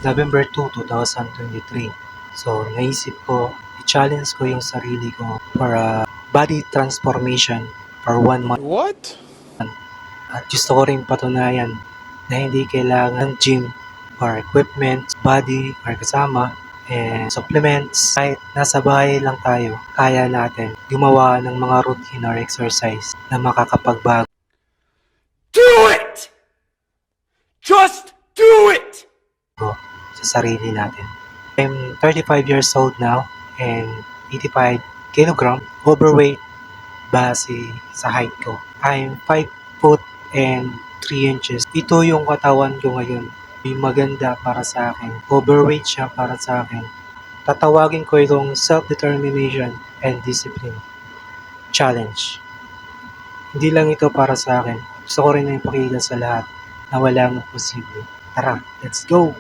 November 2, 2023. So, naisip ko, i-challenge ko yung sarili ko for a body transformation for 1 month. What? At gusto ko rin patunayan na hindi kailangan ng gym or equipment, body or kasama, and supplements. Kahit nasa bahay lang tayo, kaya natin gumawa ng mga routine or exercise na makakapagbago Do it! Just do it! sa sarili natin. I'm 35 years old now and 85 kilogram overweight base sa height ko. I'm 5 foot and 3 inches. Ito yung katawan ko ngayon. Yung maganda para sa akin. Overweight siya para sa akin. Tatawagin ko itong self-determination and discipline challenge. Hindi lang ito para sa akin. Gusto ko rin na ipakita sa lahat na walang posible. Tara, let's go!